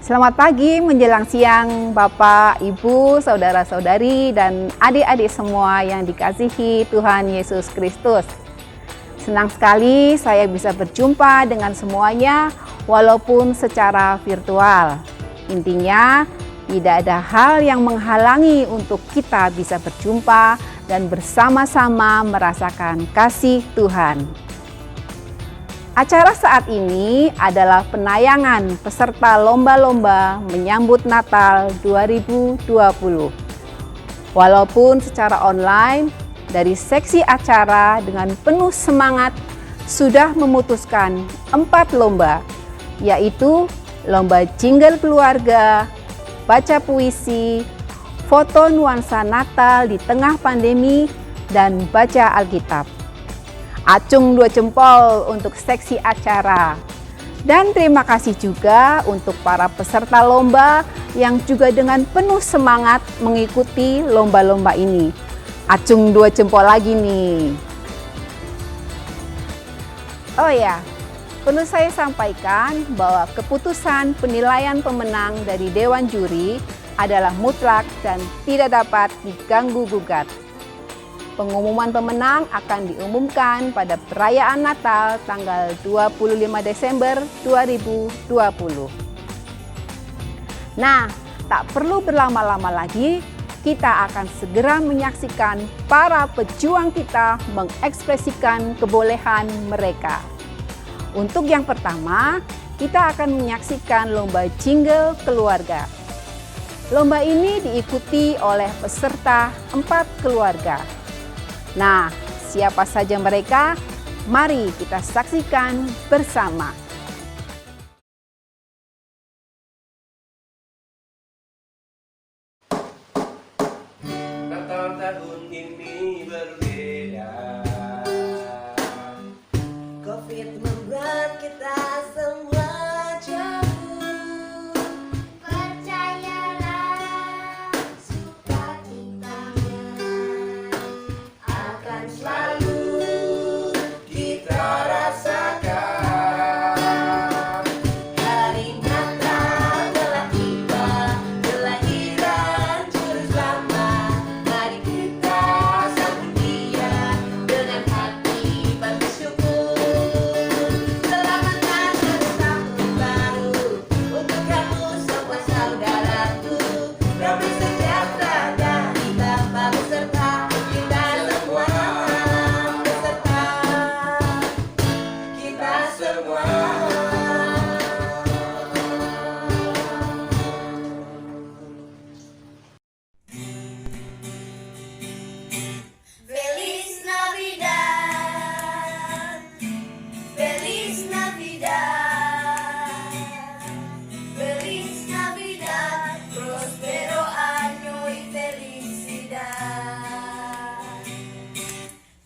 Selamat pagi menjelang siang Bapak, Ibu, Saudara-saudari, dan adik-adik semua yang dikasihi Tuhan Yesus Kristus. Senang sekali saya bisa berjumpa dengan semuanya walaupun secara virtual. Intinya, tidak ada hal yang menghalangi untuk kita bisa berjumpa dan bersama-sama merasakan kasih Tuhan. Acara saat ini adalah penayangan peserta lomba-lomba menyambut Natal 2020. Walaupun secara online, dari seksi acara dengan penuh semangat sudah memutuskan 4 lomba, yaitu lomba jingle keluarga, baca puisi, foto nuansa Natal di tengah pandemi, dan baca Alkitab. Acung 2 jempol untuk seksi acara. Dan terima kasih juga untuk para peserta lomba yang juga dengan penuh semangat mengikuti lomba-lomba ini. Acung 2 jempol lagi nih. Oh ya, perlu saya sampaikan bahwa keputusan penilaian pemenang dari Dewan Juri adalah mutlak dan tidak dapat diganggu-gugat. Pengumuman pemenang akan diumumkan pada perayaan Natal tanggal 25 Desember 2020. Nah, tak perlu berlama-lama lagi, kita akan segera menyaksikan para pejuang kita mengekspresikan kebolehan mereka. Untuk yang pertama, kita akan menyaksikan lomba jingle keluarga. Lomba ini diikuti oleh peserta 4 keluarga. Nah, siapa saja mereka? Mari kita saksikan bersama. Natal tahun ini berbeda. Covid membuat kita semua jauh. Percayalah, sukacitanya akan selalu Kita rasakan hari Natal telah tiba, kelahiran Juru Selamat. Mari kita sambut Dia dengan hati bersyukur. Selamat Natal tahun baru untuk kamu semua saudaraku. Damai sejahtera dari Bapa beserta kita semua, beserta kita semua. Feliz Navidad, Feliz Navidad, Feliz Navidad, próspero año y felicidad.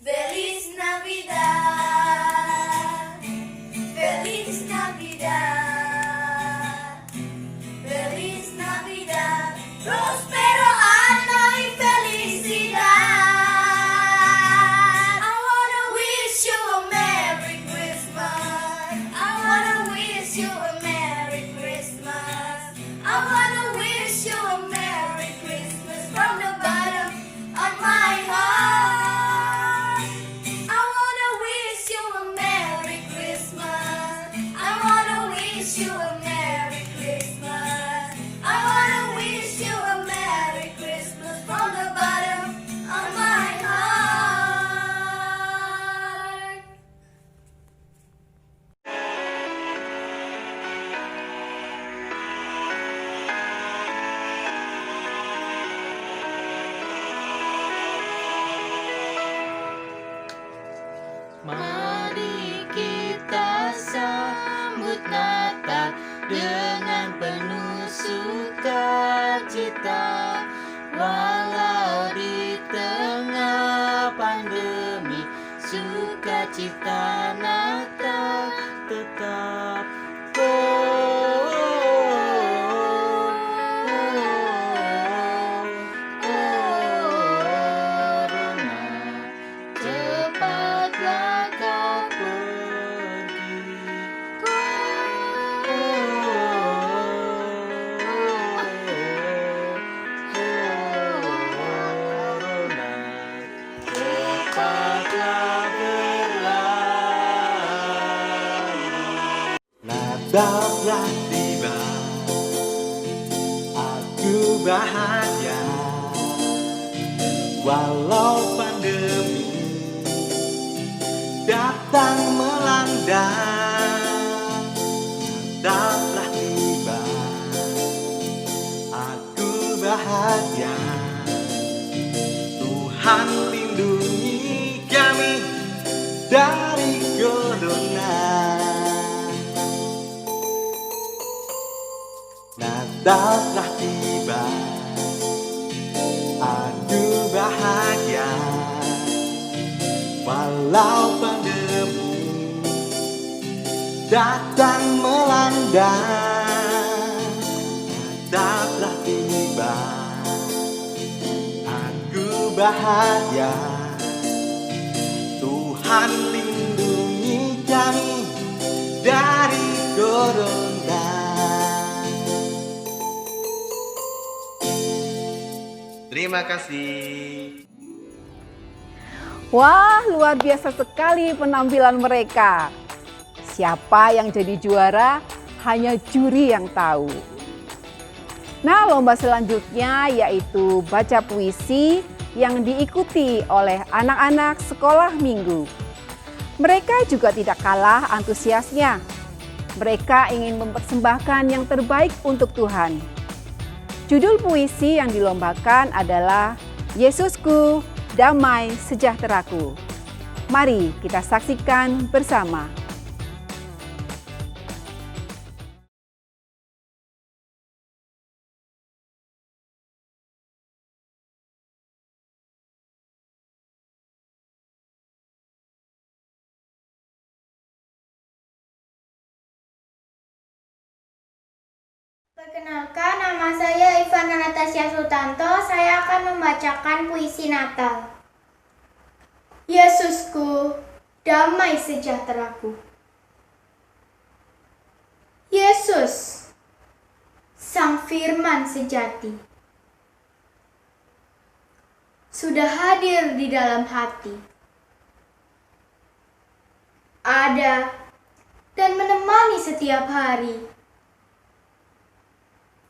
Feliz Navidad, Feliz Navidad, Feliz Navidad, próspero año y felicidad. I wanna wish you a Merry Christmas. I wanna wish you a Merry Christmas. I wanna wish you a Merry Christmas from the bottom of my heart. I wanna wish you a Merry Christmas. I wanna wish you a Merry Christmas. I wanna wish you a Merry Christmas from the bottom of my heart. Mari kita sambut Natal dengan penuh sukacita. Walau di tengah pandemi, sukacita Natal tetap. Cepatlah kau pergi. telah tiba. Aku bahagia walau pandemi datang melanda. Natal telah tiba. Aku bahagia. Tuhan lindungi kami dari corona. Natal telah tiba. Aku bahagia walau pandemi datang melanda. Natal telah tiba. Aku bahagia. Tuhan lindungi kami dari corona. Terima kasih. Wah, luar biasa sekali penampilan mereka. Siapa yang jadi juara, hanya juri yang tahu. Nah, lomba selanjutnya yaitu baca puisi yang diikuti oleh anak-anak sekolah minggu. Mereka juga tidak kalah antusiasnya. Mereka ingin mempersembahkan yang terbaik untuk Tuhan. Judul puisi yang dilombakan adalah Yesusku, Damai Sejahteraku. Mari kita saksikan bersama. Perkenalkan, nama saya Ivana Natasha Sutanto. Saya akan membacakan puisi Natal. Yesusku, damai sejahteraku. Yesus, Sang Firman sejati, sudah hadir di dalam hati. Ada dan menemani setiap hari.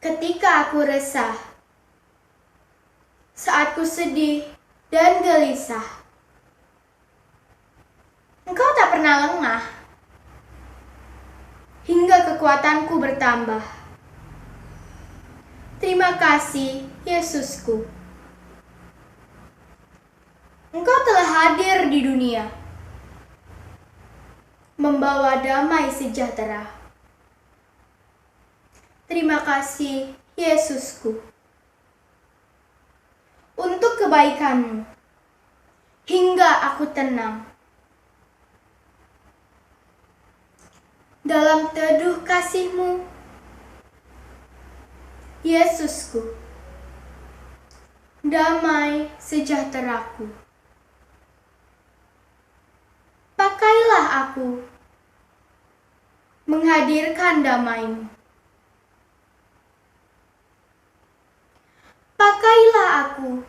Ketika aku resah, saat ku sedih dan gelisah, Engkau tak pernah lengah, hingga kekuatanku bertambah. Terima kasih, Yesusku. Engkau telah hadir di dunia, membawa damai sejahtera. Terima kasih, Yesusku, untuk kebaikan-Mu, hingga aku tenang. Dalam teduh kasih-Mu, Yesusku, damai sejahteraku. Pakailah aku menghadirkan damai-Mu. Pakailah aku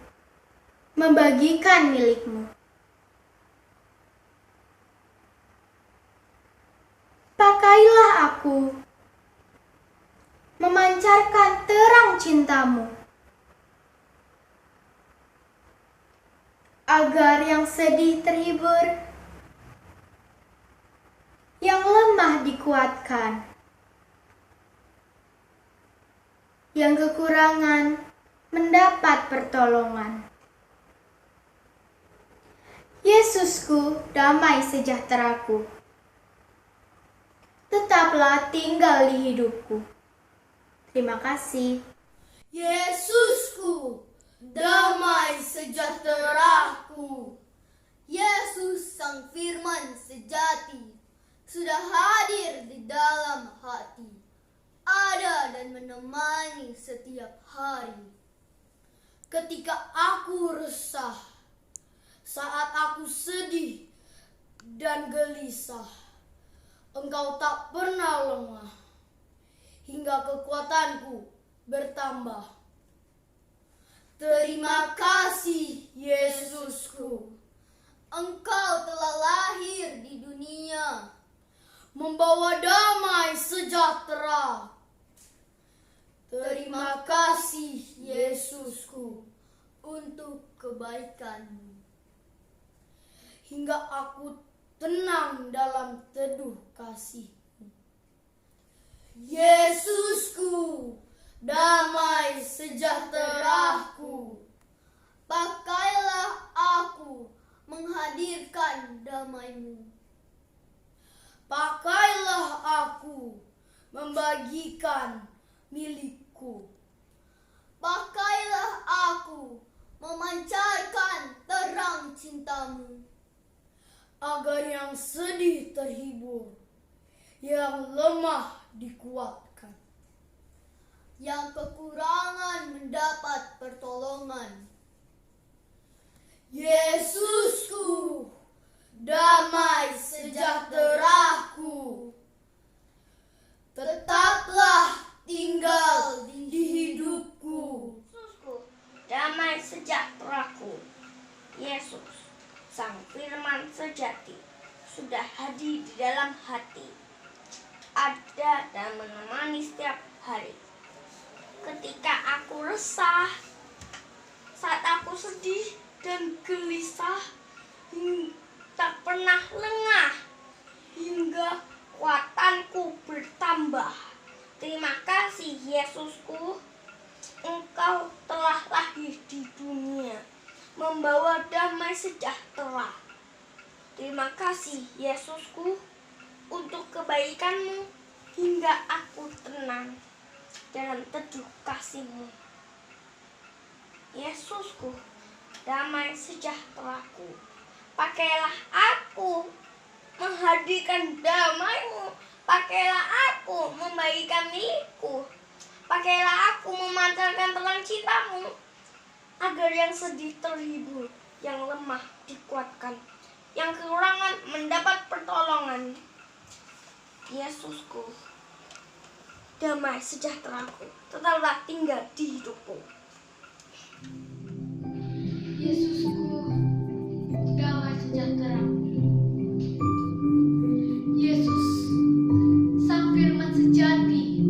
membagikan milik-Mu. Pakailah aku memancarkan terang cinta-Mu, agar yang sedih terhibur, yang lemah dikuatkan, yang kekurangan mendapat pertolongan. Yesusku, damai sejahteraku, tetaplah tinggal di hidupku. Terima kasih. Yesusku, damai sejahteraku. Yesus, Sang Firman sejati, sudah hadir di dalam hati. Ada dan menemani setiap hari. Ketika aku resah, saat aku sedih dan gelisah, Engkau tak pernah lengah, hingga kekuatanku bertambah. Terima kasih, Yesusku. Engkau telah lahir di dunia, membawa damai sejahtera. Terima kasih Yesusku untuk kebaikan-Mu, hingga aku tenang dalam teduh kasih-Mu. Yesusku, damai sejahteraku, pakailah aku menghadirkan damai-Mu. Pakailah aku membagikan milikku. Pakailah aku memancarkan terang cinta-Mu, agar yang sedih terhibur, yang lemah dikuatkan, yang kekurangan mendapat pertolongan. Yesusku, damai sejahteraku, tetaplah tinggal di hidupku. Yesusku, damai sejahteraku. Yesus, Sang Firman sejati, sudah hadir di dalam hati, ada dan menemani setiap hari. Ketika aku resah, saat aku sedih dan gelisah, tak pernah lengah, hingga kekuatanku bertambah. Terima kasih Yesusku, Engkau telah lahir di dunia, membawa damai sejahtera. Terima kasih Yesusku untuk kebaikan-Mu, hingga aku tenang dalam teduh kasih-Mu. Yesusku, damai sejahteraku, pakailah aku menghadirkan damai-Mu. Pakailah aku membagikan milikku. Pakailah aku memancarkan terang cinta-Mu, agar yang sedih terhibur, yang lemah dikuatkan, yang kekurangan mendapat pertolongan. Yesusku, damai sejahteraku, tetaplah tinggal di hidupku. Yesusku, damai sejahteraku. Yesus, Sang Firman sejati,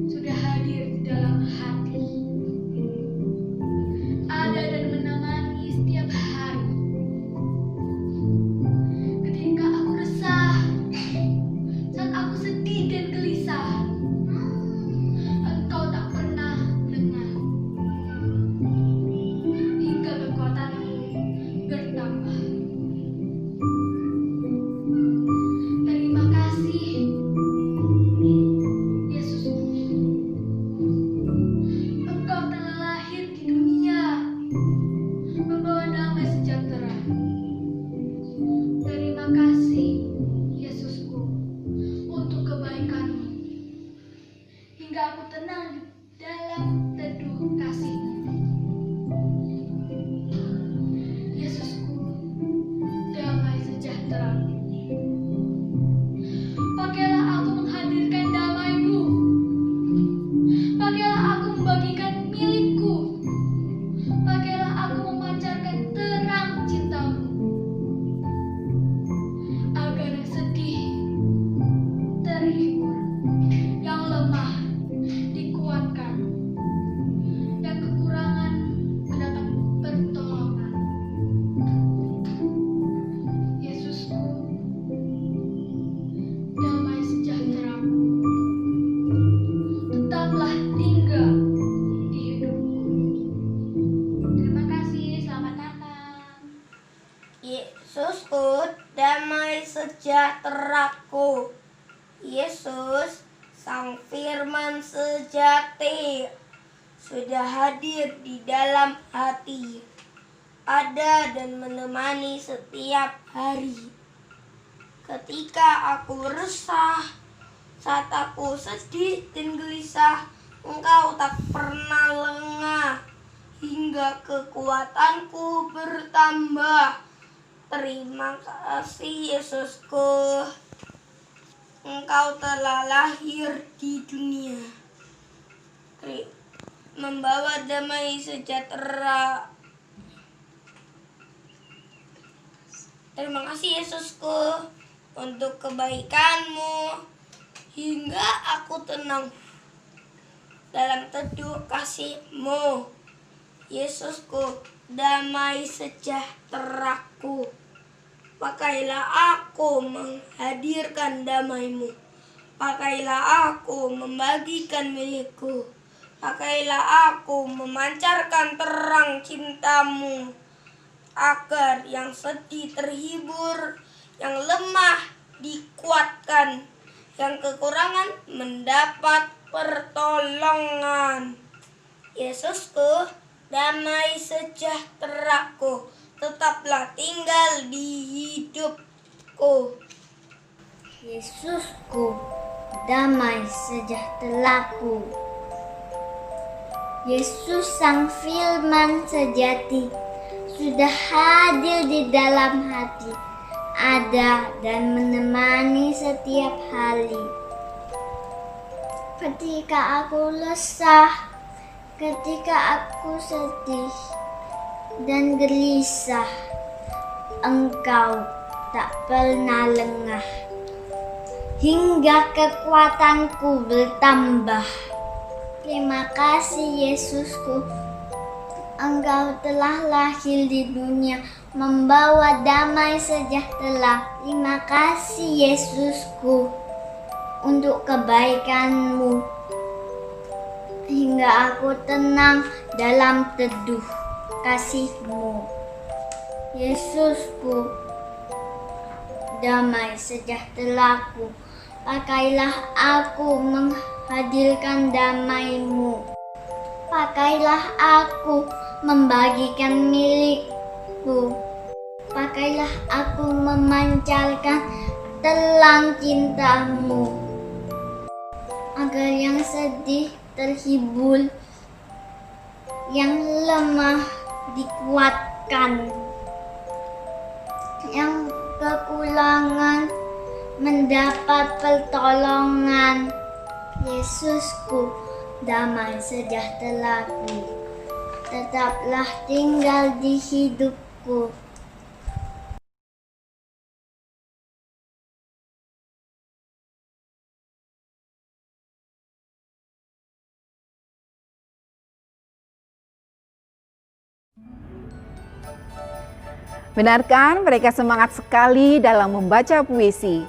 sudah hadir di dalam hati, ada dan menemani setiap hari. Ketika aku resah, saat aku sedih dan gelisah, Engkau tak pernah lengah, hingga kekuatanmu bertambah. Terima kasih Yesusku, Engkau telah lahir di dunia, membawa damai sejahtera. Terima kasih Yesusku untuk kebaikan-Mu, hingga aku tenang dalam teduh kasih-Mu. Yesusku, damai sejahtera. Pakailah aku menghadirkan damai-Mu. Pakailah aku membagikan milikku. Pakailah aku memancarkan terang cinta-Mu, agar yang sedih terhibur, yang lemah dikuatkan, yang kekurangan mendapat pertolongan. Yesusku, damai sejahteraku, tetaplah tinggal di hidupku. Terima kasih, selamat Natal. Yesusku, damai sejahteraku. Yesus, Sang Firman sejati, sudah hadir di dalam hati, ada dan menemani setiap hari. Ketika aku resah, saat aku sedih dan gelisah, Engkau tak pernah lengah, hingga kekuatanku bertambah. Terima kasih Yesusku, Engkau telah lahir di dunia, membawa damai sejahtera. Terima kasih Yesusku, untuk kebaikanmu, hingga aku tenang dalam teduh kasih-Mu. Yesusku, damai sejahteraku, pakailah aku menghadirkan damai-Mu. Pakailah aku membagikan milikku. Pakailah aku memancarkan terang cinta-Mu, agar yang sedih terhibur, yang lemah dikuatkan, yang kekurangan mendapat pertolongan. Yesusku, damai sejahteraku, tetaplah tinggal di hidupku. Yesusku, damai sejahteraku. Yesus Sang Firman sejati sudah hadir di dalam hati, ada dan menemani setiap hari. Ketika aku resah, ketika aku sedih dan gelisah, Engkau tak pernah lengah, hingga kekuatanku bertambah. Terima kasih Yesusku, Engkau telah lahir di dunia membawa damai sejahtera. Terima kasih Yesusku untuk kebaikan-Mu, hingga aku tenang dalam teduh kasih-Mu. Yesusku, damai sejahteraku, pakailah aku menghadirkan damai-Mu. Pakailah aku membagikan milikku. Pakailah aku memancarkan terang cinta-Mu, agar yang sedih terhibur, yang lemah dikuatkan, yang kekurangan mendapat pertolongan. Yesusku, damai sejahteraku, tetaplah tinggal di hidupku. Benarkan mereka semangat sekali dalam membaca puisi,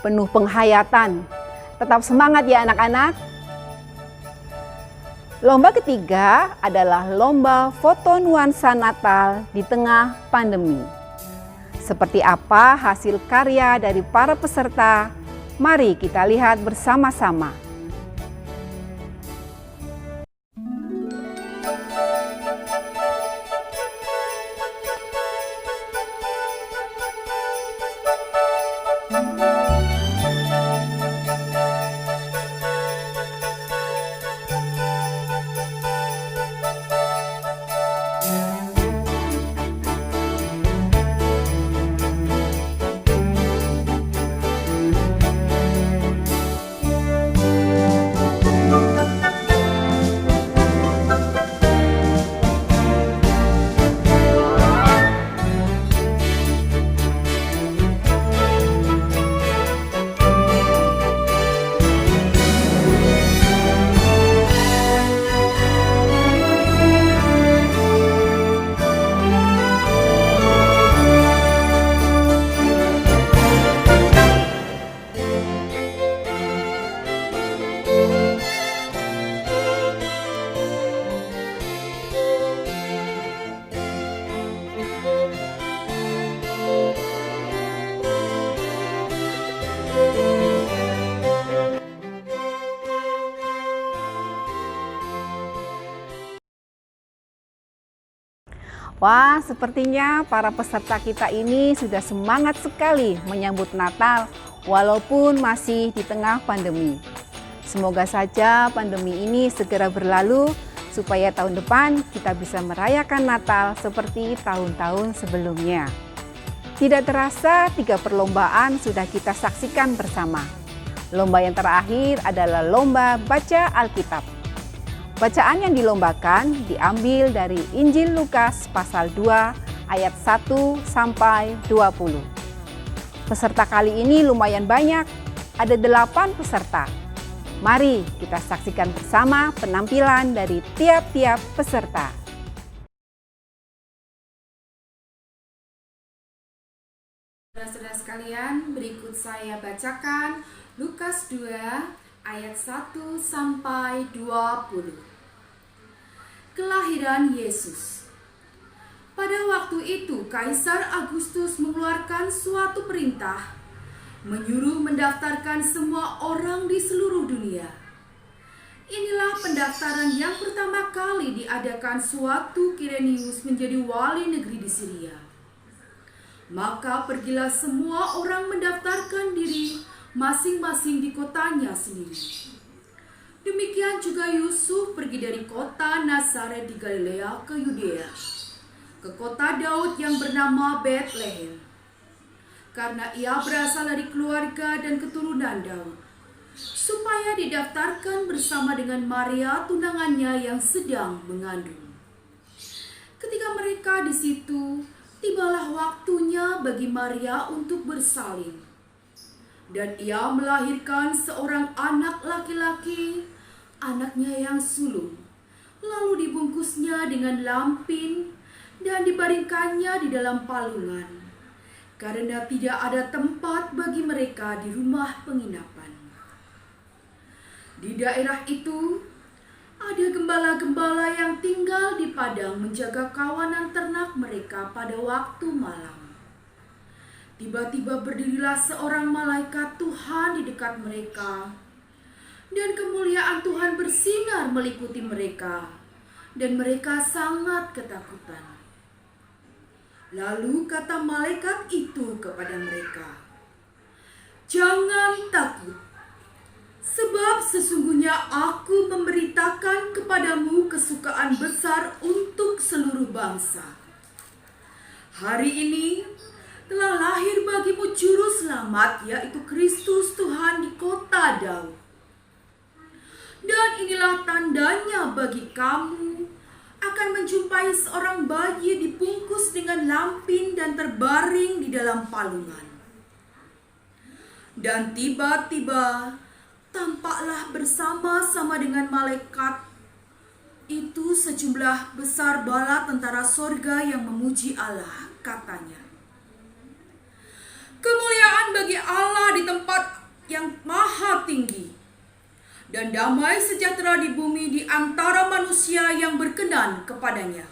penuh penghayatan. Tetap semangat ya anak-anak. Lomba ketiga adalah lomba foto nuansa Natal di tengah pandemi. Seperti apa hasil karya dari para peserta? Mari kita lihat bersama-sama. Wah, sepertinya para peserta kita ini sudah semangat sekali menyambut Natal walaupun masih di tengah pandemi. Semoga saja pandemi ini segera berlalu supaya tahun depan kita bisa merayakan Natal seperti tahun-tahun sebelumnya. Tidak terasa 3 perlombaan sudah kita saksikan bersama. Lomba yang terakhir adalah lomba baca Alkitab. Bacaan yang dilombakan diambil dari Injil Lukas pasal 2 ayat 1 sampai 20. Peserta kali ini lumayan banyak, ada 8 peserta. Mari kita saksikan bersama penampilan dari tiap-tiap peserta. Saudara-saudara sekalian, berikut saya bacakan Lukas 2 ayat 1 sampai 20. Kelahiran Yesus. Pada waktu itu, Kaisar Agustus mengeluarkan suatu perintah, menyuruh mendaftarkan semua orang di seluruh dunia. Inilah pendaftaran yang pertama kali diadakan suatu Kirenius menjadi wali negeri di Syria. Maka pergilah semua orang mendaftarkan diri masing-masing di kotanya sendiri. Demikian juga Yusuf pergi dari kota Nazaret di Galilea ke Yudea, ke kota Daud yang bernama Betlehem, karena ia berasal dari keluarga dan keturunan Daud, supaya didaftarkan bersama dengan Maria tunangannya yang sedang mengandung. Ketika mereka di situ, tibalah waktunya bagi Maria untuk bersalin. Dan ia melahirkan seorang anak laki-laki, anaknya yang sulung. Lalu dibungkusnya dengan lampin dan dibaringkannya di dalam palungan, karena tidak ada tempat bagi mereka di rumah penginapan. Di daerah itu, ada gembala-gembala yang tinggal di padang menjaga kawanan ternak mereka pada waktu malam. Tiba-tiba berdirilah seorang malaikat Tuhan di dekat mereka, dan kemuliaan Tuhan bersinar meliputi mereka, dan mereka sangat ketakutan. Lalu kata malaikat itu kepada mereka, "Jangan takut, sebab sesungguhnya aku memberitakan kepadamu kesukaan besar untuk seluruh bangsa. Hari ini telah lahir bagimu juru selamat, yaitu Kristus Tuhan di kota Daud. Dan inilah tandanya bagi kamu, akan menjumpai seorang bayi dibungkus dengan lampin dan terbaring di dalam palungan." Dan tiba-tiba tampaklah bersama-sama dengan malaikat itu sejumlah besar bala tentara sorga yang memuji Allah, katanya, "Kemuliaan bagi Allah di tempat yang maha tinggi, dan damai sejahtera di bumi di antara manusia yang berkenan kepadanya."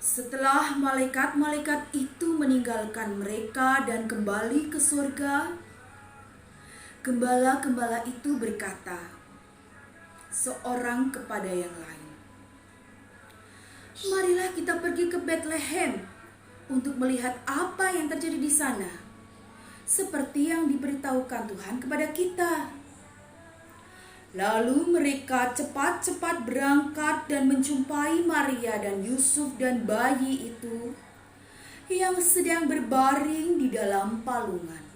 Setelah malaikat-malaikat itu meninggalkan mereka dan kembali ke surga, gembala-gembala itu berkata seorang kepada yang lain, "Marilah kita pergi ke Betlehem untuk melihat apa yang terjadi di sana, seperti yang diberitahukan Tuhan kepada kita." Lalu mereka cepat-cepat berangkat dan menjumpai Maria dan Yusuf dan bayi itu yang sedang berbaring di dalam palungan.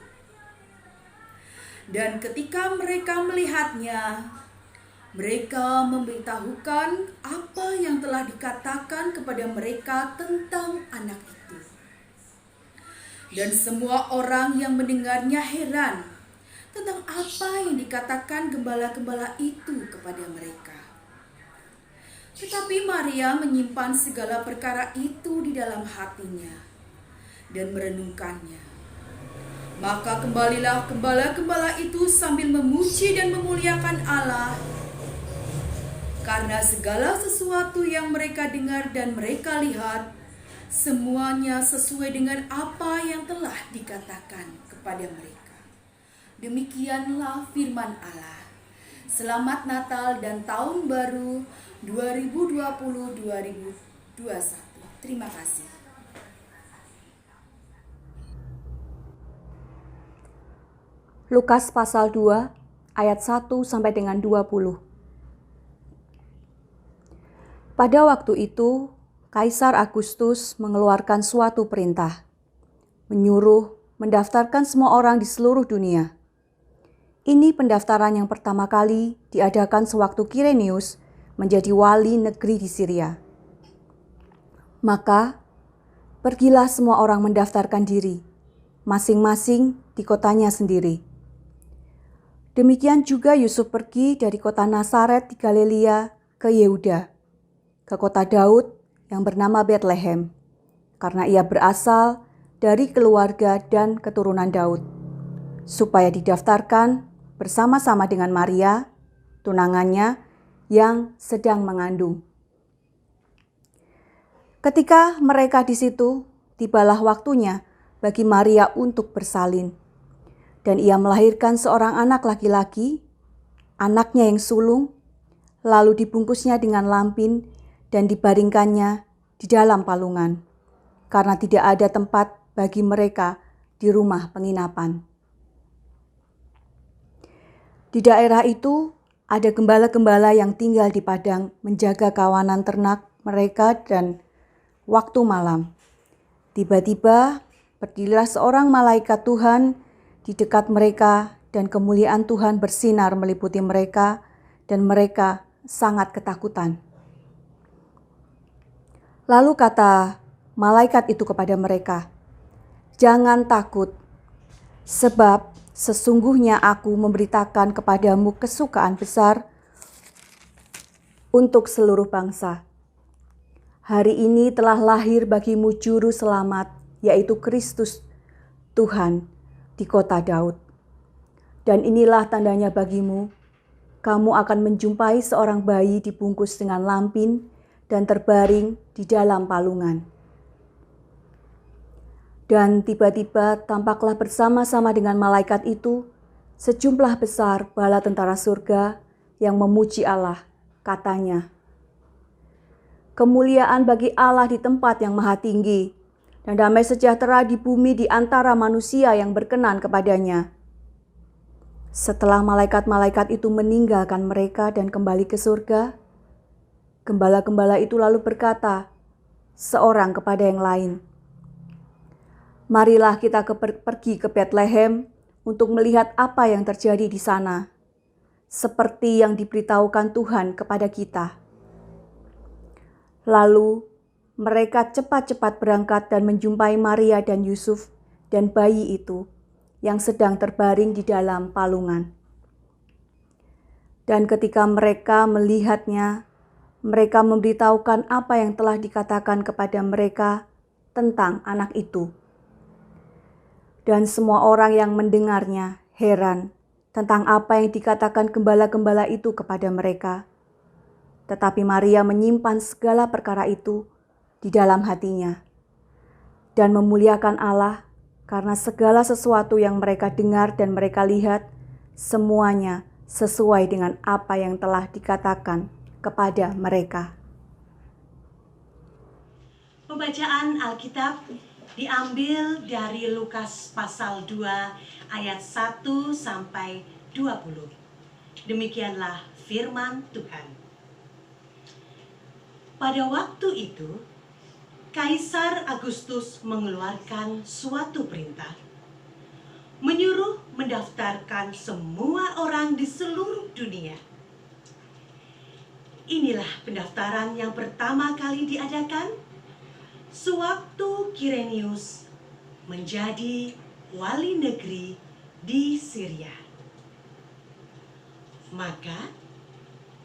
Dan ketika mereka melihatnya, mereka memberitahukan apa yang telah dikatakan kepada mereka tentang anak itu. Dan semua orang yang mendengarnya heran tentang apa yang dikatakan gembala-gembala itu kepada mereka. Tetapi Maria menyimpan segala perkara itu di dalam hatinya dan merenungkannya. Maka kembalilah gembala-gembala itu sambil memuji dan memuliakan Allah, karena segala sesuatu yang mereka dengar dan mereka lihat, semuanya sesuai dengan apa yang telah dikatakan kepada mereka. Demikianlah firman Allah. Selamat Natal dan Tahun Baru 2020-2021. Terima kasih. Lukas pasal 2 ayat 1 sampai dengan 20. Pada waktu itu, Kaisar Agustus mengeluarkan suatu perintah, menyuruh mendaftarkan semua orang di seluruh dunia. Ini pendaftaran yang pertama kali diadakan sewaktu Kirenius menjadi wali negeri di Syria. Maka, pergilah semua orang mendaftarkan diri, masing-masing di kotanya sendiri. Demikian juga Yusuf pergi dari kota Nazaret di Galilea ke Yehuda, ke kota Daud yang bernama Betlehem, karena ia berasal dari keluarga dan keturunan Daud, supaya didaftarkan bersama-sama dengan Maria, tunangannya yang sedang mengandung. Ketika mereka di situ, tibalah waktunya bagi Maria untuk bersalin. Dan ia melahirkan seorang anak laki-laki, anaknya yang sulung, lalu dibungkusnya dengan lampin dan dibaringkannya di dalam palungan, karena tidak ada tempat bagi mereka di rumah penginapan. Di daerah itu ada gembala-gembala yang tinggal di padang menjaga kawanan ternak mereka, dan waktu malam, tiba-tiba berdirilah seorang malaikat Tuhan di dekat mereka, dan kemuliaan Tuhan bersinar meliputi mereka, dan mereka sangat ketakutan. Lalu kata malaikat itu kepada mereka, "Jangan takut, sebab sesungguhnya aku memberitakan kepadamu kesukaan besar untuk seluruh bangsa. Hari ini telah lahir bagimu juru selamat, yaitu Kristus Tuhan, di kota Daud. Dan inilah tandanya bagimu, kamu akan menjumpai seorang bayi dibungkus dengan lampin dan terbaring di dalam palungan." Dan tiba-tiba tampaklah bersama-sama dengan malaikat itu sejumlah besar bala tentara surga yang memuji Allah, katanya, "Kemuliaan bagi Allah di tempat yang maha tinggi, dan damai sejahtera di bumi di antara manusia yang berkenan kepadanya." Setelah malaikat-malaikat itu meninggalkan mereka dan kembali ke surga, gembala-gembala itu lalu berkata seorang kepada yang lain, "Marilah kita pergi ke Betlehem untuk melihat apa yang terjadi di sana, seperti yang diberitahukan Tuhan kepada kita." Lalu mereka cepat-cepat berangkat dan menjumpai Maria dan Yusuf dan bayi itu yang sedang terbaring di dalam palungan. Dan ketika mereka melihatnya, mereka memberitahukan apa yang telah dikatakan kepada mereka tentang anak itu. Dan semua orang yang mendengarnya heran tentang apa yang dikatakan gembala-gembala itu kepada mereka. Tetapi Maria menyimpan segala perkara itu di dalam hatinya, dan memuliakan Allah karena segala sesuatu yang mereka dengar dan mereka lihat, semuanya sesuai dengan apa yang telah dikatakan kepada mereka. Pembacaan Alkitab diambil dari Lukas pasal 2 ayat 1 sampai 20. Demikianlah firman Tuhan. Pada waktu itu, Kaisar Agustus mengeluarkan suatu perintah, menyuruh mendaftarkan semua orang di seluruh dunia. Inilah pendaftaran yang pertama kali diadakan sewaktu Kirenius menjadi wali negeri di Syria. Maka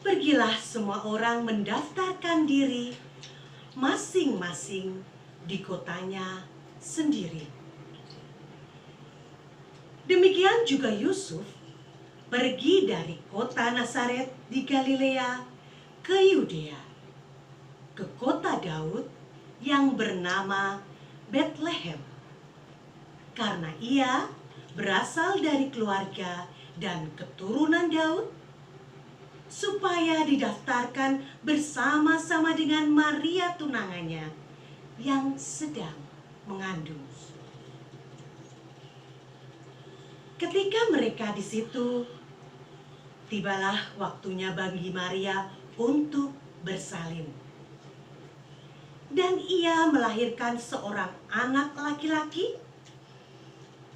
pergilah semua orang mendaftarkan diri masing-masing di kotanya sendiri. Demikian juga Yusuf pergi dari kota Nazaret di Galilea ke Yudea, ke kota Daud yang bernama Betlehem, karena ia berasal dari keluarga dan keturunan Daud, supaya didaftarkan bersama-sama dengan Maria tunangannya yang sedang mengandung. Ketika mereka di situ, tibalah waktunya bagi Maria untuk bersalin. Dan ia melahirkan seorang anak laki-laki,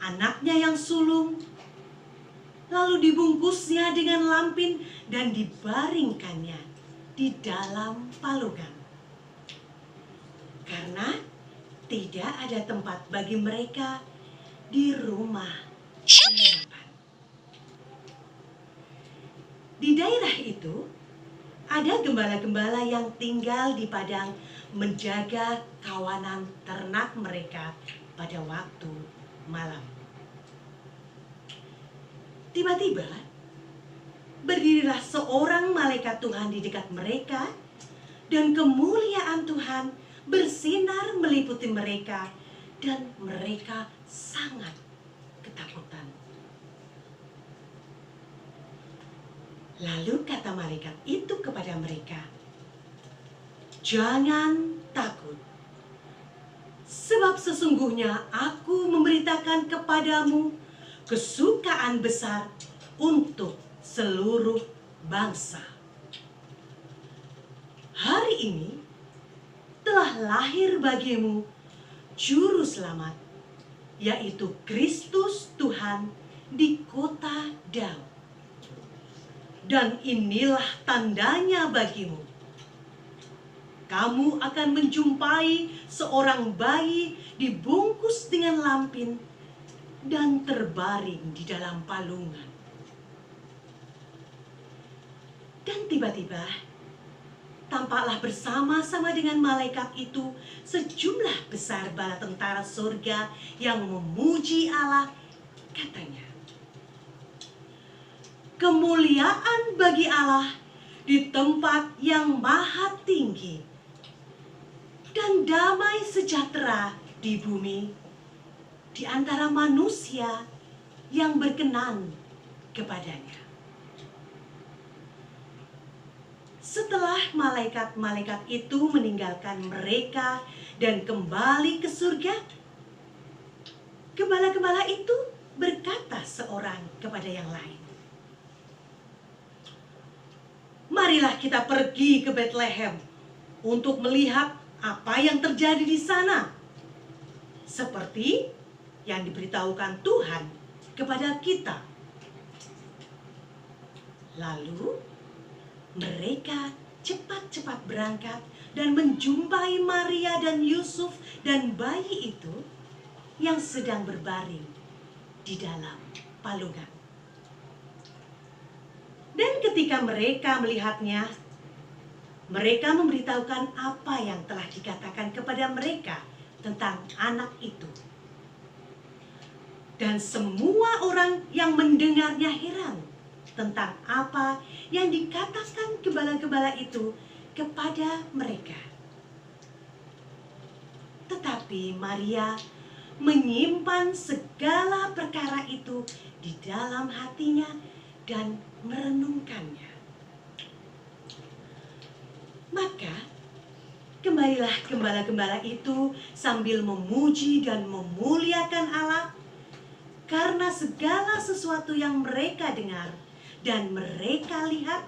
anaknya yang sulung, lalu dibungkusnya dengan lampin dan dibaringkannya di dalam palungan. Karena tidak ada tempat bagi mereka di rumah penginapan. Di daerah itu, ada gembala-gembala yang tinggal di padang menjaga kawanan ternak mereka pada waktu malam. Tiba-tiba, berdirilah seorang malaikat Tuhan di dekat mereka, dan kemuliaan Tuhan bersinar meliputi mereka, dan mereka sangat ketakutan. Lalu kata malaikat itu kepada mereka, "Jangan takut, sebab sesungguhnya aku memberitakan kepadamu kesukaan besar untuk seluruh bangsa. Hari ini telah lahir bagimu Juru Selamat, yaitu Kristus Tuhan di kota Daud. Dan inilah tandanya bagimu. Kamu akan menjumpai seorang bayi dibungkus dengan lampin dan terbaring di dalam palungan." Dan tiba-tiba, tampaklah bersama-sama dengan malaikat itu sejumlah besar bala tentara surga yang memuji Allah, katanya, "Kemuliaan bagi Allah di tempat yang maha tinggi, dan damai sejahtera di bumi di antara manusia yang berkenan kepadanya." Setelah malaikat-malaikat itu meninggalkan mereka dan kembali ke surga, gembala-gembala itu berkata seorang kepada yang lain, "Marilah kita pergi ke Betlehem untuk melihat apa yang terjadi di sana, seperti yang diberitahukan Tuhan kepada kita." Lalu mereka cepat-cepat berangkat dan menjumpai Maria dan Yusuf dan bayi itu yang sedang berbaring di dalam palungan. Dan ketika mereka melihatnya, mereka memberitahukan apa yang telah dikatakan kepada mereka tentang anak itu. Dan semua orang yang mendengarnya heran tentang apa yang dikatakan gembala-gembala itu kepada mereka. Tetapi Maria menyimpan segala perkara itu di dalam hatinya dan merenungkannya. Maka kembalilah gembala-gembala itu sambil memuji dan memuliakan Allah karena segala sesuatu yang mereka dengar dan mereka lihat,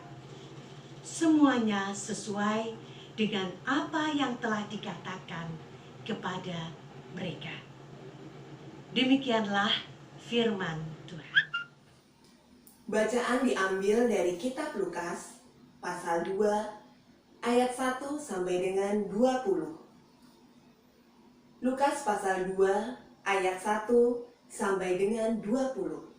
semuanya sesuai dengan apa yang telah dikatakan kepada mereka. Demikianlah firman Tuhan. Bacaan diambil dari kitab Lukas pasal 2 ayat 1 sampai dengan 20. Lukas pasal 2 ayat 1 sampai dengan 20.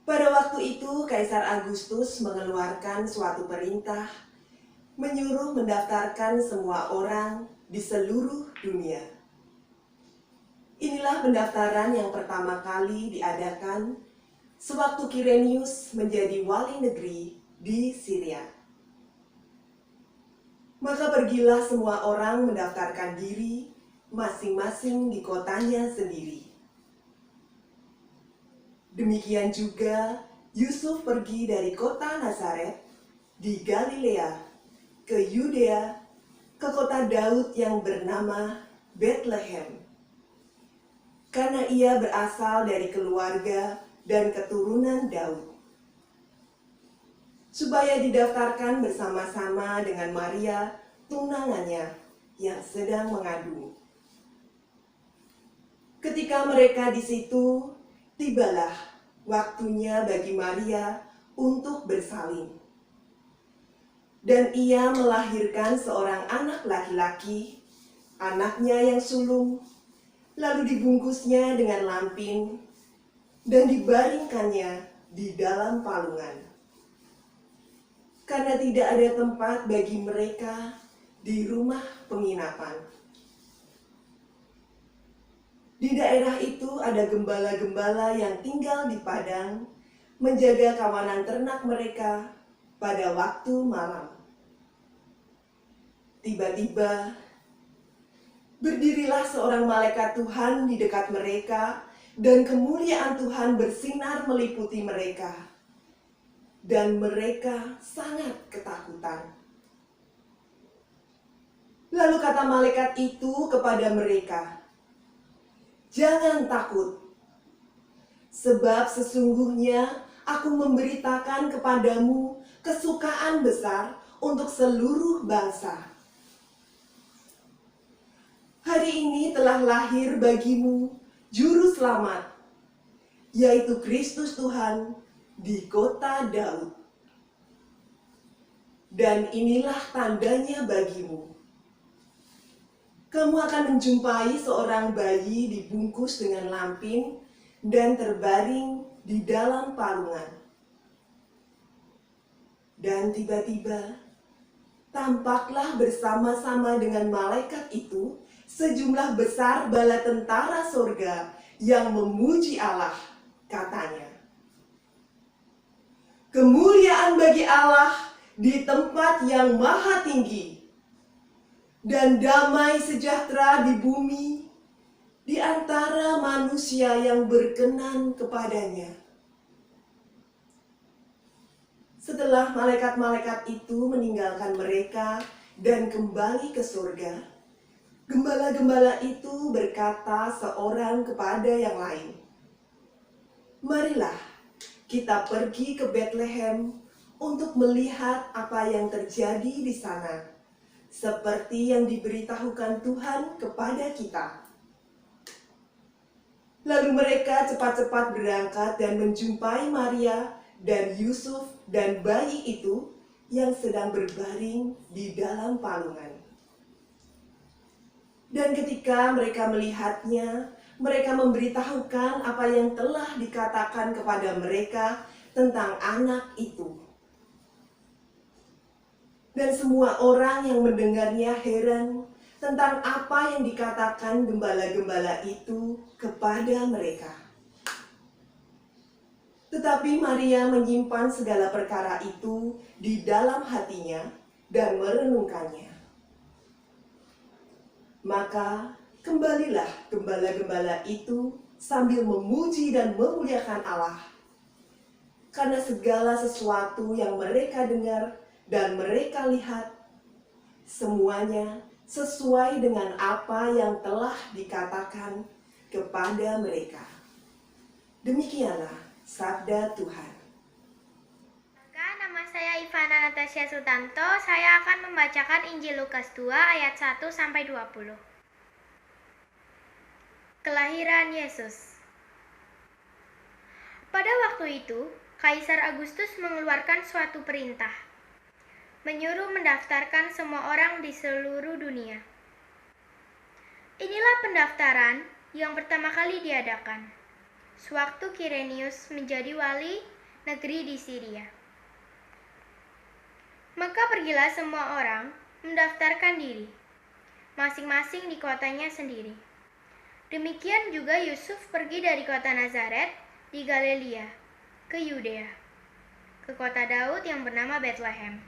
Pada waktu itu Kaisar Agustus mengeluarkan suatu perintah menyuruh mendaftarkan semua orang di seluruh dunia. Inilah pendaftaran yang pertama kali diadakan sewaktu Kirenius menjadi wali negeri di Syria. Maka pergilah semua orang mendaftarkan diri masing-masing di kotanya sendiri. Demikian juga Yusuf pergi dari kota Nazaret di Galilea ke Yudea, ke kota Daud yang bernama Betlehem, karena ia berasal dari keluarga dan keturunan Daud, supaya didaftarkan bersama-sama dengan Maria, tunangannya yang sedang mengandung. Ketika mereka di situ, tibalah waktunya bagi Maria untuk bersalin. Dan ia melahirkan seorang anak laki-laki, anaknya yang sulung, lalu dibungkusnya dengan lampin dan dibaringkannya di dalam palungan. Karena tidak ada tempat bagi mereka di rumah penginapan. Di daerah itu ada gembala-gembala yang tinggal di padang, menjaga kawanan ternak mereka pada waktu malam. Tiba-tiba, berdirilah seorang malaikat Tuhan di dekat mereka, dan kemuliaan Tuhan bersinar meliputi mereka. Dan mereka sangat ketakutan. Lalu kata malaikat itu kepada mereka, "Jangan takut, sebab sesungguhnya aku memberitakan kepadamu kesukaan besar untuk seluruh bangsa. Hari ini telah lahir bagimu Juru Selamat, yaitu Kristus Tuhan di kota Daud. Dan inilah tandanya bagimu. Kamu akan menjumpai seorang bayi dibungkus dengan lampin dan terbaring di dalam palungan." Dan tiba-tiba, tampaklah bersama-sama dengan malaikat itu sejumlah besar bala tentara sorga yang memuji Allah, katanya, "Kemuliaan bagi Allah di tempat yang maha tinggi, dan damai sejahtera di bumi di antara manusia yang berkenan kepadanya." Setelah malaikat-malaikat itu meninggalkan mereka dan kembali ke surga, gembala-gembala itu berkata seorang kepada yang lain, "Marilah kita pergi ke Betlehem untuk melihat apa yang terjadi di sana, seperti yang diberitahukan Tuhan kepada kita." Lalu mereka cepat-cepat berangkat dan menjumpai Maria dan Yusuf dan bayi itu yang sedang berbaring di dalam palungan. Dan ketika mereka melihatnya, mereka memberitahukan apa yang telah dikatakan kepada mereka tentang anak itu. Dan semua orang yang mendengarnya heran tentang apa yang dikatakan gembala-gembala itu kepada mereka. Tetapi Maria menyimpan segala perkara itu di dalam hatinya dan merenungkannya. Maka kembalilah gembala-gembala itu sambil memuji dan memuliakan Allah, karena segala sesuatu yang mereka dengar dan mereka lihat, semuanya sesuai dengan apa yang telah dikatakan kepada mereka. Demikianlah sabda Tuhan. Nama saya Ivana Natasha Sutanto. Saya akan membacakan Injil Lukas 2 ayat 1 sampai 20. Kelahiran Yesus. Pada waktu itu, Kaisar Agustus mengeluarkan suatu perintah, menyuruh mendaftarkan semua orang di seluruh dunia. Inilah pendaftaran yang pertama kali diadakan, sewaktu Kirenius menjadi wali negeri di Syria. Maka pergilah semua orang mendaftarkan diri, masing-masing di kotanya sendiri. Demikian juga Yusuf pergi dari kota Nazaret di Galilea ke Yudea, ke kota Daud yang bernama Betlehem,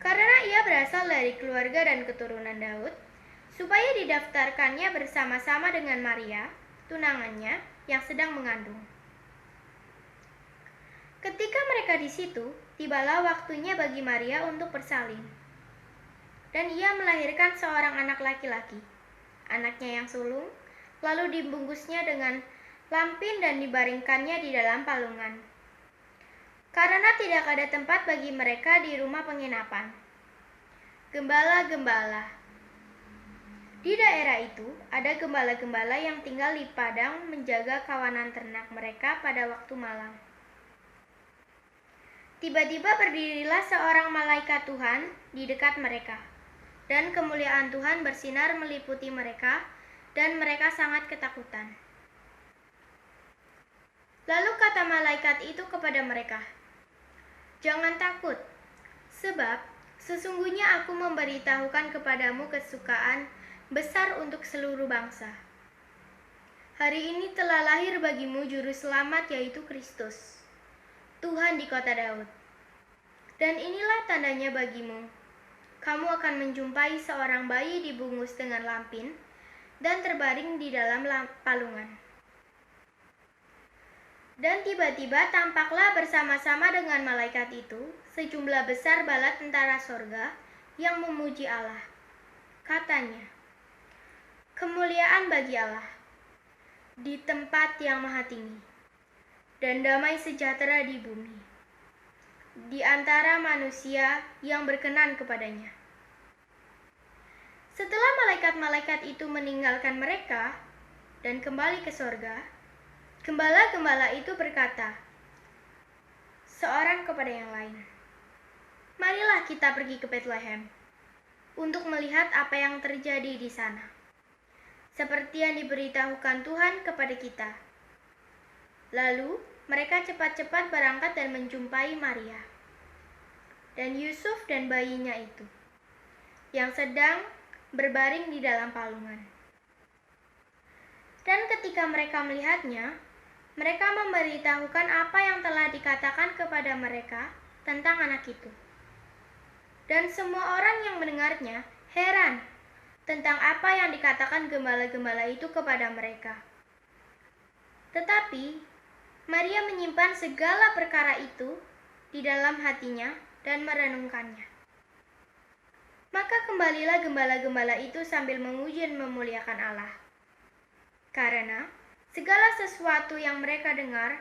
karena ia berasal dari keluarga dan keturunan Daud, supaya didaftarkannya bersama-sama dengan Maria, tunangannya yang sedang mengandung. Ketika mereka di situ, tibalah waktunya bagi Maria untuk bersalin. Dan ia melahirkan seorang anak laki-laki, anaknya yang sulung, lalu dibungkusnya dengan lampin dan dibaringkannya di dalam palungan, karena tidak ada tempat bagi mereka di rumah penginapan. Gembala-gembala. Di daerah itu ada gembala-gembala yang tinggal di padang menjaga kawanan ternak mereka pada waktu malam. Tiba-tiba berdirilah seorang malaikat Tuhan di dekat mereka, dan kemuliaan Tuhan bersinar meliputi mereka, dan mereka sangat ketakutan. Lalu kata malaikat itu kepada mereka, "Jangan takut, sebab sesungguhnya aku memberitahukan kepadamu kesukaan besar untuk seluruh bangsa. Hari ini telah lahir bagimu juru selamat, yaitu Kristus, Tuhan di kota Daud. Dan inilah tandanya bagimu, kamu akan menjumpai seorang bayi dibungkus dengan lampin dan terbaring di dalam palungan." Dan tiba-tiba tampaklah bersama-sama dengan malaikat itu sejumlah besar bala tentara sorga yang memuji Allah. Katanya, "Kemuliaan bagi Allah di tempat yang maha tinggi, dan damai sejahtera di bumi, di antara manusia yang berkenan kepadanya." Setelah malaikat-malaikat itu meninggalkan mereka dan kembali ke sorga, gembala-gembala itu berkata seorang kepada yang lain, "Marilah kita pergi ke Bethlehem untuk melihat apa yang terjadi di sana, seperti yang diberitahukan Tuhan kepada kita." Lalu mereka cepat-cepat berangkat dan menjumpai Maria dan Yusuf dan bayinya itu, yang sedang berbaring di dalam palungan. Dan ketika mereka melihatnya, mereka memberitahukan apa yang telah dikatakan kepada mereka tentang anak itu. Dan semua orang yang mendengarnya heran tentang apa yang dikatakan gembala-gembala itu kepada mereka. Tetapi Maria menyimpan segala perkara itu di dalam hatinya dan merenungkannya. Maka kembalilah gembala-gembala itu sambil memuji dan memuliakan Allah, karena segala sesuatu yang mereka dengar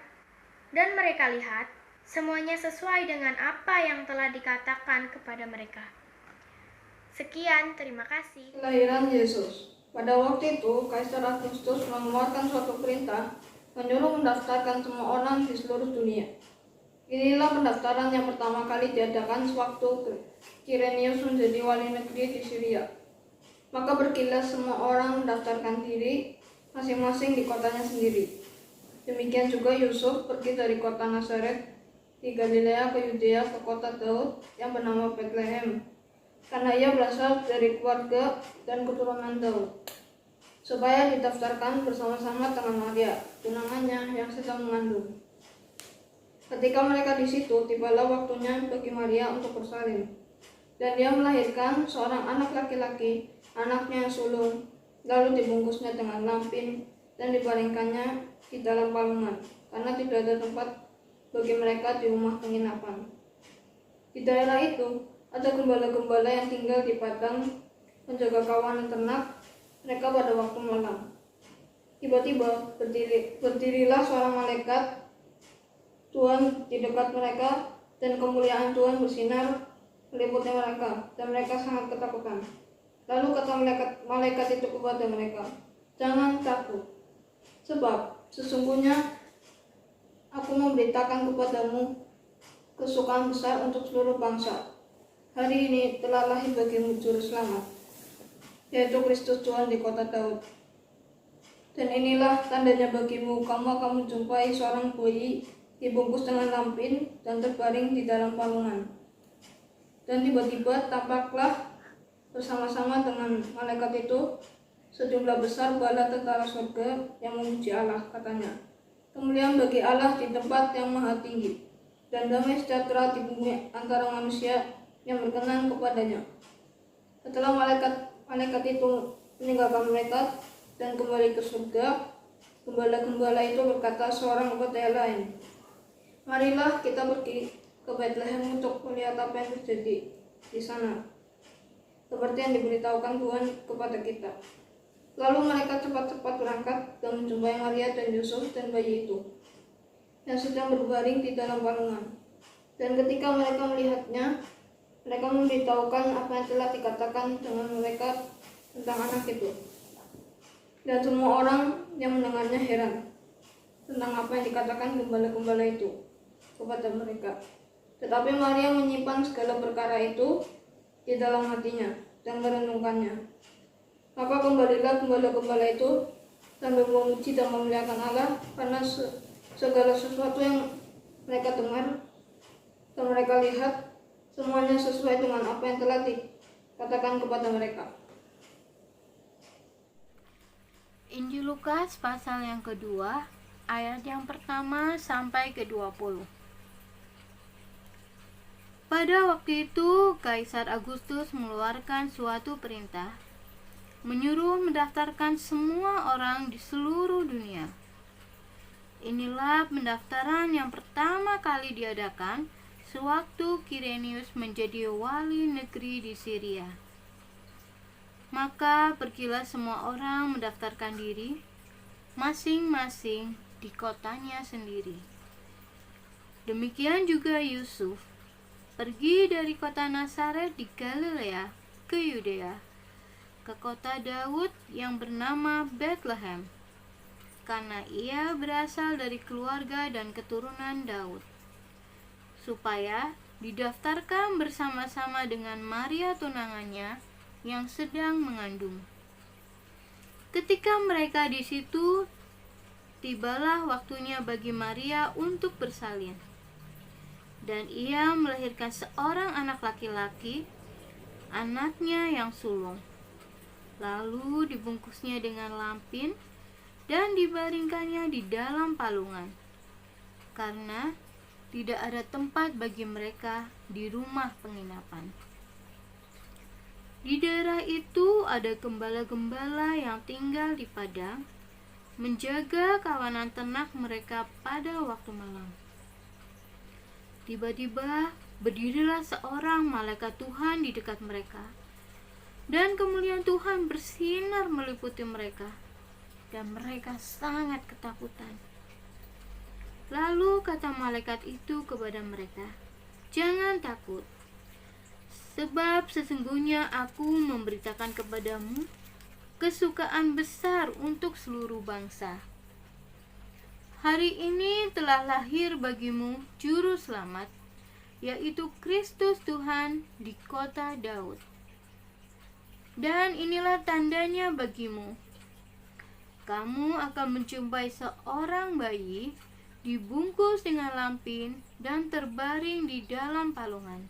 dan mereka lihat, semuanya sesuai dengan apa yang telah dikatakan kepada mereka. Sekian, terima kasih. Kelahiran Yesus. Pada waktu itu, Kaisar Agustus mengeluarkan suatu perintah menyuruh mendaftarkan semua orang di seluruh dunia. Inilah pendaftaran yang pertama kali diadakan sewaktu Kirenius menjadi wali negeri di Syria. Maka pergilah semua orang mendaftarkan diri masing-masing di kotanya sendiri. Demikian juga Yusuf pergi dari kota Nazaret di Galilea ke Yudea ke kota Daud yang bernama Bethlehem, karena ia berasal dari keluarga dan keturunan Daud, supaya didaftarkan bersama-sama dengan Maria, tunangannya yang sedang mengandung. Ketika mereka di situ, tibalah waktunya bagi Maria untuk bersalin, dan dia melahirkan seorang anak laki-laki, anaknya yang sulung. Lalu dibungkusnya dengan lampin dan dibaringkannya di dalam palungan, karena tidak ada tempat bagi mereka di rumah penginapan. Di daerah itu ada gembala-gembala yang tinggal di padang menjaga kawanan ternak mereka pada waktu malam. Tiba-tiba berdirilah seorang malaikat Tuhan di dekat mereka, dan kemuliaan Tuhan bersinar meliputi mereka, dan mereka sangat ketakutan. Lalu kata malaikat itu kepada mereka, "Jangan takut, sebab sesungguhnya aku memberitakan kepadamu kesukaan besar untuk seluruh bangsa. Hari ini telah lahir bagimu juru selamat, yaitu Kristus Tuhan di kota Daud. Dan inilah tandanya bagimu, kamu akan menjumpai seorang bayi dibungkus dengan lampin dan terbaring di dalam palungan." Dan tiba-tiba tampaklah bersama-sama dengan malaikat itu sejumlah besar bala tentara surga yang memuji Allah, katanya, "Kemuliaan bagi Allah di tempat yang maha tinggi, dan damai sejahtera di bumi antara manusia yang berkenan kepadanya." Setelah malaikat itu meninggalkan mereka dan kembali ke surga, gembala-gembala itu berkata seorang kepada yang lain, "Marilah kita pergi ke Bethlehem untuk melihat apa yang terjadi di sana, seperti yang diberitahukan Tuhan kepada kita." Lalu mereka cepat-cepat berangkat dan menjumpai Maria dan Yusuf dan bayi itu, yang sedang berbaring di dalam palungan. Dan ketika mereka melihatnya, mereka memberitahukan apa yang telah dikatakan dengan mereka tentang anak itu. Dan semua orang yang mendengarnya heran tentang apa yang dikatakan gembala-gembala itu kepada mereka. Tetapi Maria menyimpan segala perkara itu di dalam hatinya dan merenungkannya. Maka kembalilah gembala-gembala itu sambil memuji dan memuliakan Allah, karena segala sesuatu yang mereka dengar dan mereka lihat semuanya sesuai dengan apa yang telah dikatakan kepada mereka. Injil Lukas pasal yang kedua, ayat yang pertama sampai ke-20. Pada waktu itu, Kaisar Agustus mengeluarkan suatu perintah, menyuruh mendaftarkan semua orang di seluruh dunia. Inilah pendaftaran yang pertama kali diadakan sewaktu Kirenius menjadi wali negeri di Syria. Maka pergilah semua orang mendaftarkan diri, masing-masing di kotanya sendiri. Demikian juga Yusuf, pergi dari kota Nazaret di Galilea ke Yudea, ke kota Daud yang bernama Bethlehem, karena ia berasal dari keluarga dan keturunan Daud, supaya didaftarkan bersama-sama dengan Maria tunangannya yang sedang mengandung. Ketika mereka di situ, tibalah waktunya bagi Maria untuk bersalin, dan ia melahirkan seorang anak laki-laki, anaknya yang sulung. Lalu dibungkusnya dengan lampin dan dibaringkannya di dalam palungan, karena tidak ada tempat bagi mereka di rumah penginapan. Di daerah itu ada gembala-gembala yang tinggal di padang, menjaga kawanan ternak mereka pada waktu malam. Tiba-tiba berdirilah seorang malaikat Tuhan di dekat mereka, dan kemuliaan Tuhan bersinar meliputi mereka, dan mereka sangat ketakutan. Lalu kata malaikat itu kepada mereka, "Jangan takut, sebab sesungguhnya aku memberitakan kepadamu kesukaan besar untuk seluruh bangsa. Hari ini telah lahir bagimu Juru Selamat, yaitu Kristus Tuhan di kota Daud. Dan inilah tandanya bagimu. Kamu akan menjumpai seorang bayi dibungkus dengan lampin dan terbaring di dalam palungan."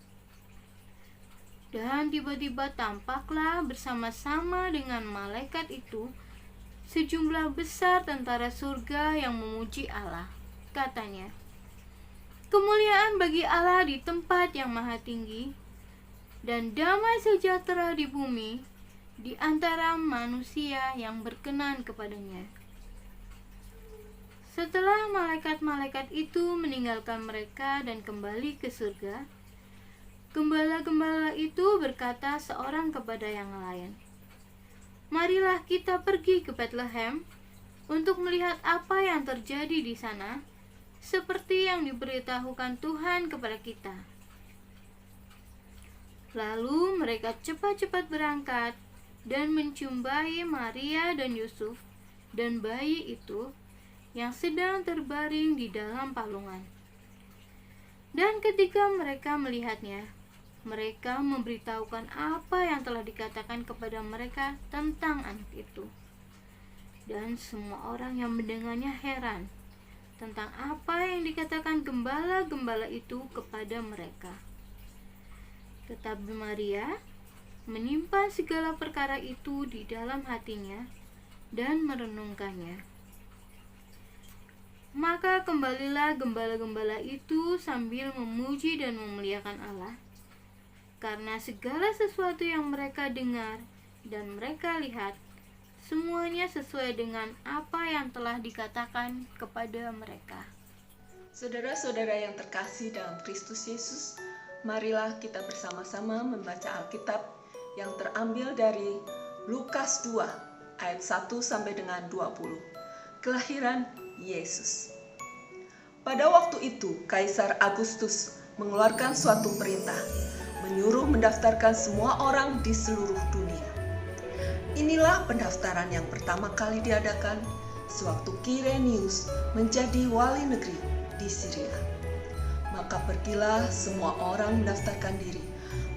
Dan tiba-tiba tampaklah bersama-sama dengan malaikat itu sejumlah besar tentara surga yang memuji Allah. Katanya, "Kemuliaan bagi Allah di tempat yang maha tinggi, dan damai sejahtera di bumi di antara manusia yang berkenan kepadanya." Setelah malaikat-malaikat itu meninggalkan mereka dan kembali ke surga, gembala-gembala itu berkata seorang kepada yang lain, "Marilah kita pergi ke Bethlehem untuk melihat apa yang terjadi di sana, seperti yang diberitahukan Tuhan kepada kita." Lalu mereka cepat-cepat berangkat dan menjumpai Maria dan Yusuf dan bayi itu yang sedang terbaring di dalam palungan. Dan ketika mereka melihatnya, mereka memberitahukan apa yang telah dikatakan kepada mereka tentang anak itu. Dan semua orang yang mendengarnya heran tentang apa yang dikatakan gembala-gembala itu kepada mereka. Tetapi Maria menyimpan segala perkara itu di dalam hatinya dan merenungkannya. Maka kembalilah gembala-gembala itu sambil memuji dan memuliakan Allah, karena segala sesuatu yang mereka dengar dan mereka lihat, semuanya sesuai dengan apa yang telah dikatakan kepada mereka. Saudara-saudara yang terkasih dalam Kristus Yesus, marilah kita bersama-sama membaca Alkitab yang terambil dari Lukas 2 ayat 1 sampai dengan 20. Kelahiran Yesus. Pada waktu itu, Kaisar Agustus mengeluarkan suatu perintah, menyuruh mendaftarkan semua orang di seluruh dunia. Inilah pendaftaran yang pertama kali diadakan sewaktu Kirenius menjadi wali negeri di Syria. Maka pergilah semua orang mendaftarkan diri,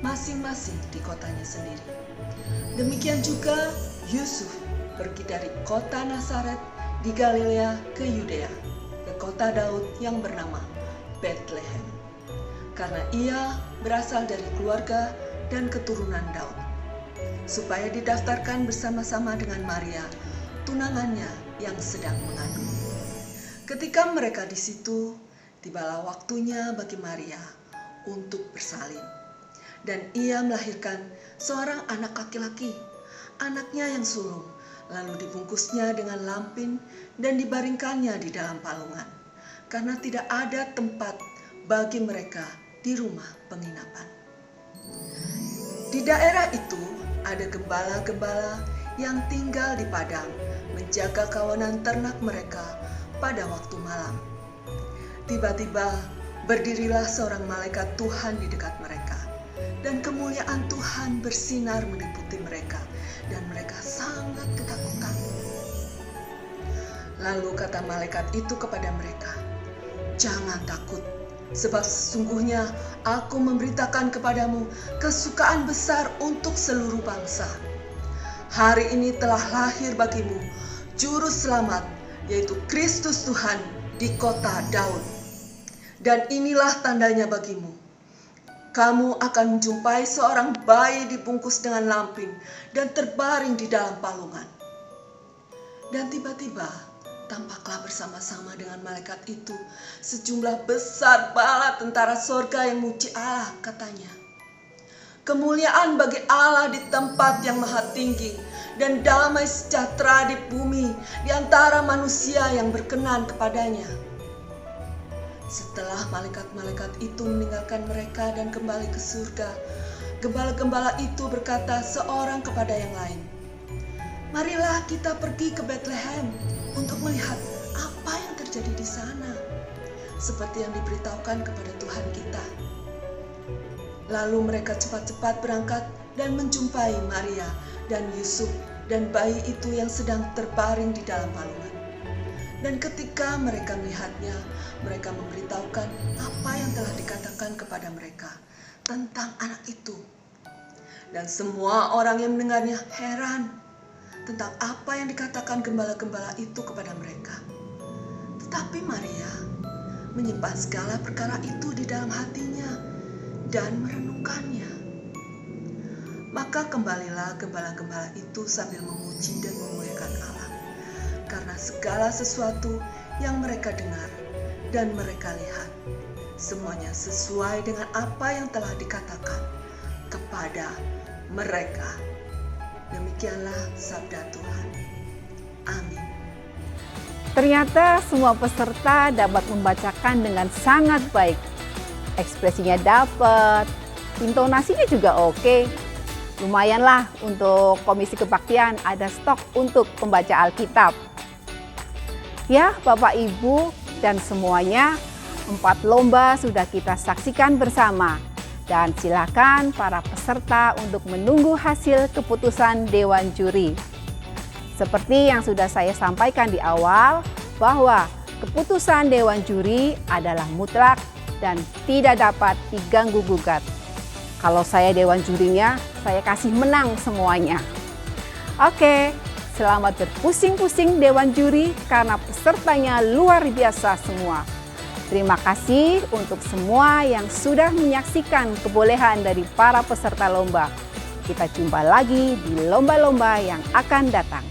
masing-masing di kotanya sendiri. Demikian juga Yusuf pergi dari kota Nazaret di Galilea ke Yudea, ke kota Daud yang bernama Bethlehem, karena ia berasal dari keluarga dan keturunan Daud, supaya didaftarkan bersama-sama dengan Maria, tunangannya yang sedang mengandung. Ketika mereka di situ, tibalah waktunya bagi Maria untuk bersalin, dan ia melahirkan seorang anak laki-laki, anaknya yang sulung, lalu dibungkusnya dengan lampin dan dibaringkannya di dalam palungan, karena tidak ada tempat bagi mereka di rumah penginapan. Di daerah itu ada gembala-gembala yang tinggal di padang, menjaga kawanan ternak mereka pada waktu malam. Tiba-tiba berdirilah seorang malaikat Tuhan di dekat mereka, dan kemuliaan Tuhan bersinar meliputi mereka, dan mereka sangat ketakutan. Lalu kata malaikat itu kepada mereka, "Jangan takut, sebab sesungguhnya aku memberitakan kepadamu kesukaan besar untuk seluruh bangsa. Hari ini telah lahir bagimu Juru Selamat, yaitu Kristus Tuhan di kota Daud. Dan inilah tandanya bagimu. Kamu akan menjumpai seorang bayi dibungkus dengan lampin dan terbaring di dalam palungan." Dan tiba-tiba tampaklah bersama-sama dengan malaikat itu sejumlah besar bala tentara sorga yang memuji Allah, katanya, "Kemuliaan bagi Allah di tempat yang maha tinggi, dan damai sejahtera di bumi di antara manusia yang berkenan kepadanya." Setelah malaikat-malaikat itu meninggalkan mereka dan kembali ke surga, gembala-gembala itu berkata seorang kepada yang lain, "Marilah kita pergi ke Bethlehem untuk melihat apa yang terjadi di sana, seperti yang diberitahukan kepada Tuhan kita." Lalu mereka cepat-cepat berangkat dan menjumpai Maria dan Yusuf dan bayi itu yang sedang terbaring di dalam palungan. Dan ketika mereka melihatnya, mereka memberitahukan apa yang telah dikatakan kepada mereka tentang anak itu. Dan semua orang yang mendengarnya heran tentang apa yang dikatakan gembala-gembala itu kepada mereka. Tetapi Maria menyimpan segala perkara itu di dalam hatinya dan merenungkannya. Maka kembalilah gembala-gembala itu sambil memuji dan memuliakan Allah, karena segala sesuatu yang mereka dengar dan mereka lihat, semuanya sesuai dengan apa yang telah dikatakan kepada mereka. Demikianlah sabda Tuhan. Amin. Ternyata semua peserta dapat membacakan dengan sangat baik. Ekspresinya dapat, intonasinya juga oke. Lumayanlah untuk Komisi Kebaktian ada stok untuk pembaca Alkitab. Ya, Bapak Ibu dan semuanya, 4 lomba sudah kita saksikan bersama. Dan silakan para peserta untuk menunggu hasil keputusan Dewan Juri. Seperti yang sudah saya sampaikan di awal, bahwa keputusan Dewan Juri adalah mutlak dan tidak dapat diganggu-gugat. Kalau saya Dewan Jurinya, saya kasih menang semuanya. Oke, selamat berpusing-pusing Dewan Juri karena pesertanya luar biasa semua. Terima kasih untuk semua yang sudah menyaksikan kebolehan dari para peserta lomba. Kita jumpa lagi di lomba-lomba yang akan datang.